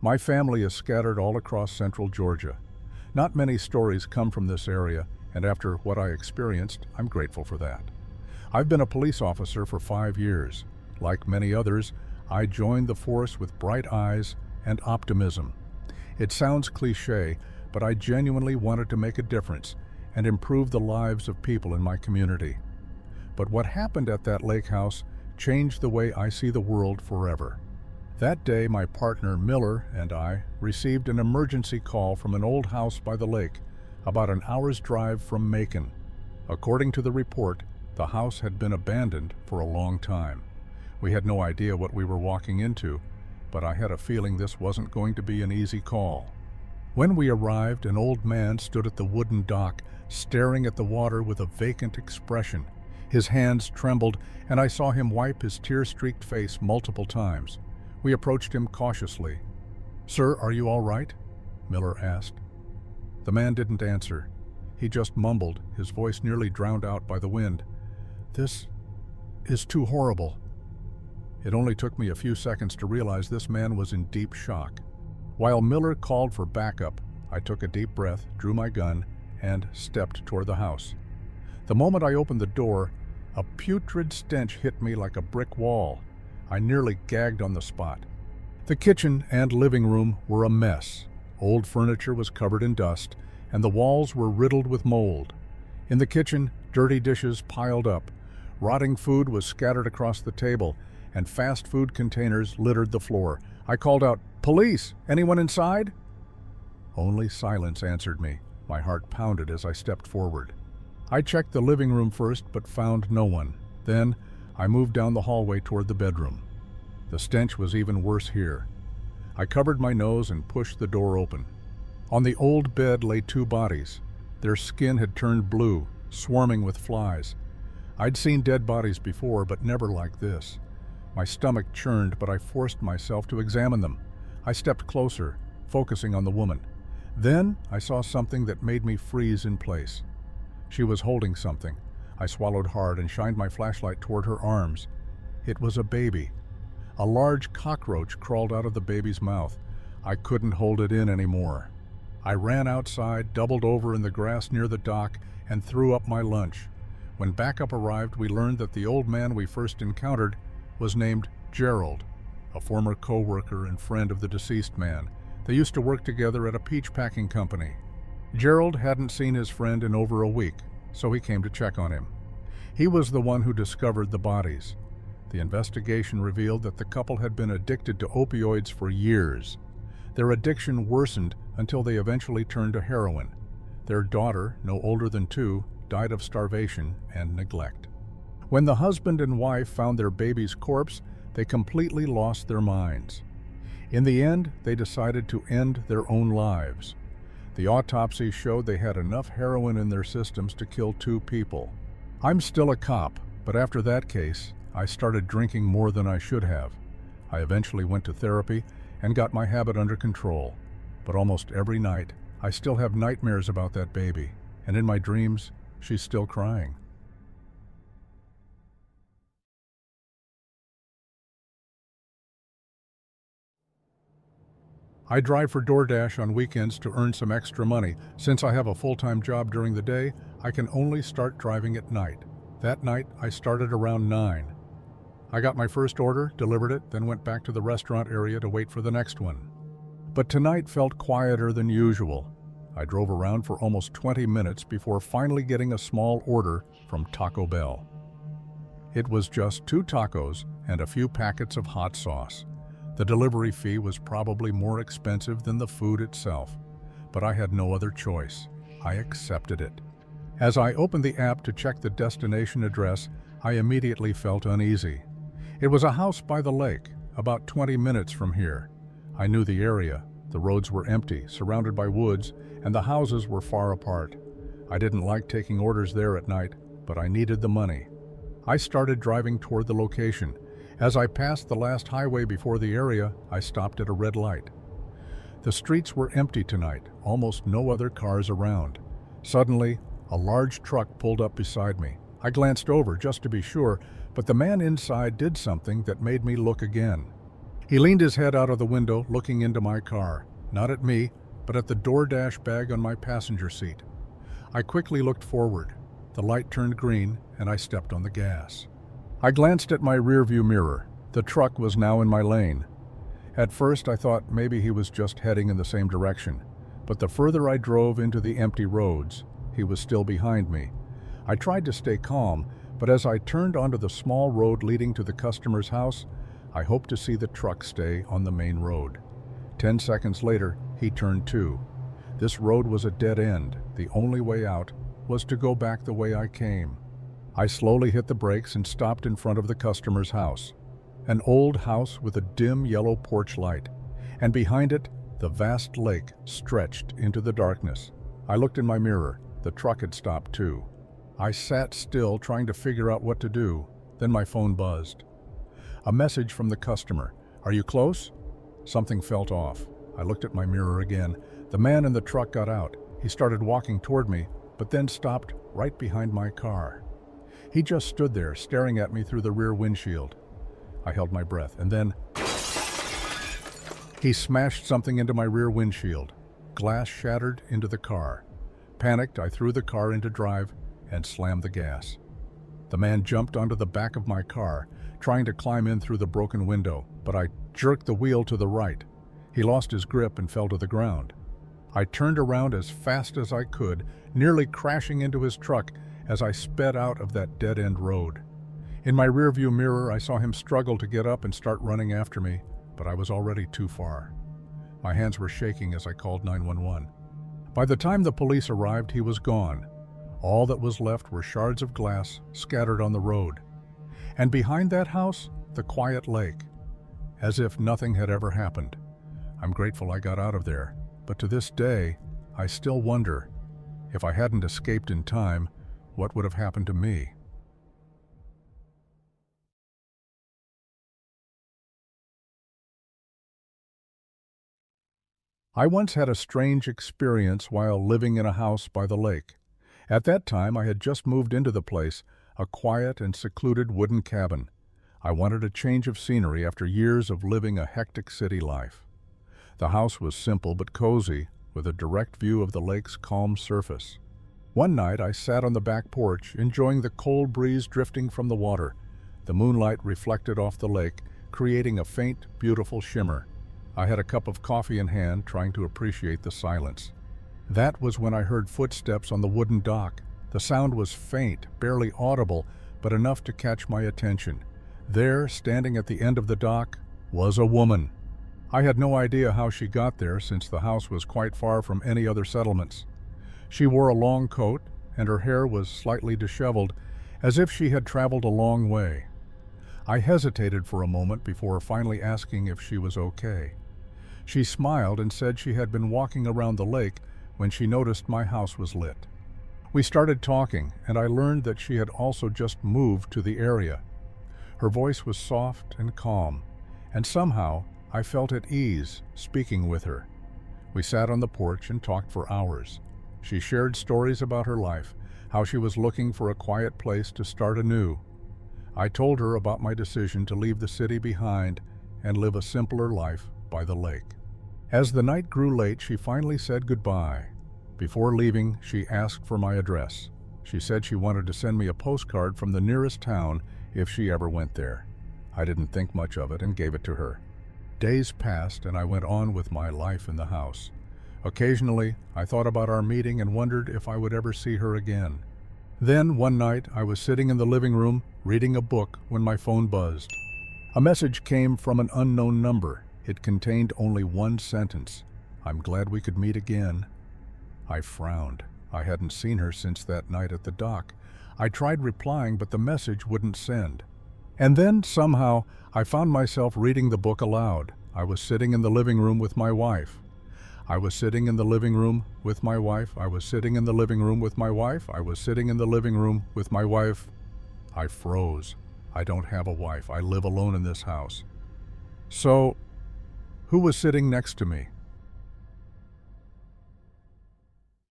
My family is scattered all across central Georgia. Not many stories come from this area, and after what I experienced, I'm grateful for that. I've been a police officer for 5 years. Like many others, I joined the force with bright eyes and optimism. It sounds cliché, but I genuinely wanted to make a difference and improve the lives of people in my community. But what happened at that lake house changed the way I see the world forever. That day, my partner Miller and I received an emergency call from an old house by the lake, about an hour's drive from Macon. According to the report, the house had been abandoned for a long time. We had no idea what we were walking into, but I had a feeling this wasn't going to be an easy call. When we arrived, an old man stood at the wooden dock, staring at the water with a vacant expression. His hands trembled, and I saw him wipe his tear-streaked face multiple times. We approached him cautiously. "Sir, are you all right?" Miller asked. The man didn't answer. He just mumbled, his voice nearly drowned out by the wind. "This is too horrible." It only took me a few seconds to realize this man was in deep shock. While Miller called for backup, I took a deep breath, drew my gun, and stepped toward the house. The moment I opened the door, a putrid stench hit me like a brick wall. I nearly gagged on the spot. The kitchen and living room were a mess. Old furniture was covered in dust, and the walls were riddled with mold. In the kitchen, dirty dishes piled up. Rotting food was scattered across the table, and fast food containers littered the floor. I called out, "Police! Anyone inside?" Only silence answered me. My heart pounded as I stepped forward. I checked the living room first, but found no one. Then, I moved down the hallway toward the bedroom. The stench was even worse here. I covered my nose and pushed the door open. On the old bed lay 2 bodies. Their skin had turned blue, swarming with flies. I'd seen dead bodies before, but never like this. My stomach churned, but I forced myself to examine them. I stepped closer, focusing on the woman. Then I saw something that made me freeze in place. She was holding something. I swallowed hard and shined my flashlight toward her arms. It was a baby. A large cockroach crawled out of the baby's mouth. I couldn't hold it in anymore. I ran outside, doubled over in the grass near the dock, and threw up my lunch. When backup arrived, we learned that the old man we first encountered was named Gerald, a former co-worker and friend of the deceased man. They used to work together at a peach packing company. Gerald hadn't seen his friend in over a week, so he came to check on him. He was the one who discovered the bodies. The investigation revealed that the couple had been addicted to opioids for years. Their addiction worsened until they eventually turned to heroin. Their daughter, no older than 2, died of starvation and neglect. When the husband and wife found their baby's corpse, they completely lost their minds. In the end, they decided to end their own lives. The autopsy showed they had enough heroin in their systems to kill 2 people. I'm still a cop, but after that case, I started drinking more than I should have. I eventually went to therapy and got my habit under control. But almost every night, I still have nightmares about that baby, and in my dreams, she's still crying. I drive for DoorDash on weekends to earn some extra money. Since I have a full-time job during the day, I can only start driving at night. That night, I started around 9. I got my first order, delivered it, then went back to the restaurant area to wait for the next one. But tonight felt quieter than usual. I drove around for almost 20 minutes before finally getting a small order from Taco Bell. It was just 2 tacos and a few packets of hot sauce. The delivery fee was probably more expensive than the food itself, but I had no other choice. I accepted it. As I opened the app to check the destination address, I immediately felt uneasy. It was a house by the lake, about 20 minutes from here. I knew the area. The roads were empty, surrounded by woods, and the houses were far apart. I didn't like taking orders there at night, but I needed the money. I started driving toward the location. As I passed the last highway before the area, I stopped at a red light. The streets were empty tonight, almost no other cars around. Suddenly, a large truck pulled up beside me. I glanced over just to be sure, but the man inside did something that made me look again. He leaned his head out of the window, looking into my car, not at me, but at the DoorDash bag on my passenger seat. I quickly looked forward. The light turned green, and I stepped on the gas. I glanced at my rearview mirror. The truck was now in my lane. At first, I thought maybe he was just heading in the same direction, but the further I drove into the empty roads, he was still behind me. I tried to stay calm, but as I turned onto the small road leading to the customer's house, I hoped to see the truck stay on the main road. 10 seconds later, he turned too. This road was a dead end. The only way out was to go back the way I came. I slowly hit the brakes and stopped in front of the customer's house. An old house with a dim yellow porch light, and behind it, the vast lake stretched into the darkness. I looked in my mirror. The truck had stopped too. I sat still, trying to figure out what to do. Then my phone buzzed. A message from the customer. "Are you close?" Something felt off. I looked at my mirror again. The man in the truck got out. He started walking toward me, but then stopped right behind my car. He just stood there, staring at me through the rear windshield. I held my breath, and then he smashed something into my rear windshield. Glass shattered into the car. Panicked, I threw the car into drive and slammed the gas. The man jumped onto the back of my car, trying to climb in through the broken window, but I jerked the wheel to the right. He lost his grip and fell to the ground. I turned around as fast as I could, nearly crashing into his truck as I sped out of that dead-end road. In my rearview mirror, I saw him struggle to get up and start running after me, but I was already too far. My hands were shaking as I called 911. By the time the police arrived, he was gone. All that was left were shards of glass scattered on the road. And behind that house, the quiet lake, as if nothing had ever happened. I'm grateful I got out of there, but to this day, I still wonder, if I hadn't escaped in time, what would have happened to me? I once had a strange experience while living in a house by the lake. At that time, I had just moved into the place, a quiet and secluded wooden cabin. I wanted a change of scenery after years of living a hectic city life. The house was simple but cozy, with a direct view of the lake's calm surface. One night, I sat on the back porch, enjoying the cold breeze drifting from the water. The moonlight reflected off the lake, creating a faint, beautiful shimmer. I had a cup of coffee in hand, trying to appreciate the silence. That was when I heard footsteps on the wooden dock. The sound was faint, barely audible, but enough to catch my attention. There, standing at the end of the dock, was a woman. I had no idea how she got there, since the house was quite far from any other settlements. She wore a long coat, and her hair was slightly disheveled, as if she had traveled a long way. I hesitated for a moment before finally asking if she was okay. She smiled and said she had been walking around the lake when she noticed my house was lit. We started talking, and I learned that she had also just moved to the area. Her voice was soft and calm, and somehow I felt at ease speaking with her. We sat on the porch and talked for hours. She shared stories about her life, how she was looking for a quiet place to start anew. I told her about my decision to leave the city behind and live a simpler life by the lake. As the night grew late, she finally said goodbye. Before leaving, she asked for my address. She said she wanted to send me a postcard from the nearest town if she ever went there. I didn't think much of it and gave it to her. Days passed, and I went on with my life in the house. Occasionally, I thought about our meeting and wondered if I would ever see her again. Then, one night, I was sitting in the living room reading a book when my phone buzzed. A message came from an unknown number. It contained only one sentence: "I'm glad we could meet again." I frowned. I hadn't seen her since that night at the dock. I tried replying, but the message wouldn't send. And then, somehow, I found myself reading the book aloud. I was sitting in the living room with my wife. I was sitting in the living room with my wife. I was sitting in the living room with my wife. I was sitting in the living room with my wife. I froze. I don't have a wife. I live alone in this house. So, who was sitting next to me?